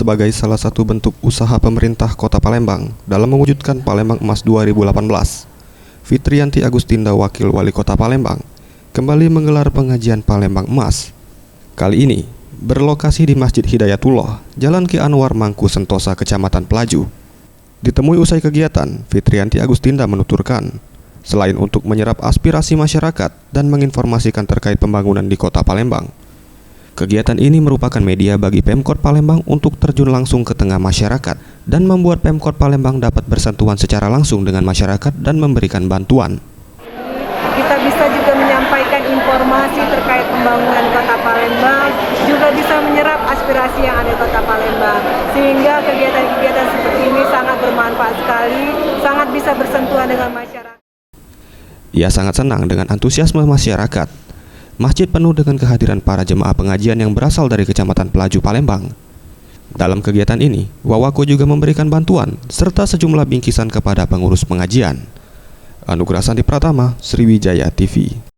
sebagai salah satu bentuk usaha pemerintah Kota Palembang dalam mewujudkan Palembang Emas 2018. Fitriyanti Agustinda, Wakil Wali Kota Palembang, kembali menggelar pengajian Palembang Emas. Kali ini berlokasi di Masjid Hidayatullah, Jalan Ki Anwar, Mangku Sentosa, Kecamatan Pelaju. Ditemui usai kegiatan, Fitriyanti Agustinda menuturkan, selain untuk menyerap aspirasi masyarakat dan menginformasikan terkait pembangunan di Kota Palembang, kegiatan ini merupakan media bagi Pemkot Palembang untuk terjun langsung ke tengah masyarakat dan membuat Pemkot Palembang dapat bersentuhan secara langsung dengan masyarakat dan memberikan bantuan. Kita bisa juga menyampaikan informasi terkait pembangunan Kota Palembang, juga bisa menyerap aspirasi yang ada di Kota Palembang. Sehingga kegiatan-kegiatan seperti ini sangat bermanfaat sekali, sangat bisa bersentuhan dengan masyarakat. Ia sangat senang dengan antusiasme masyarakat. Masjid penuh dengan kehadiran para jemaah pengajian yang berasal dari Kecamatan Pelaju, Palembang. Dalam kegiatan ini, Wawako juga memberikan bantuan serta sejumlah bingkisan kepada pengurus pengajian. Anugrah Santi Pratama, Sriwijaya TV.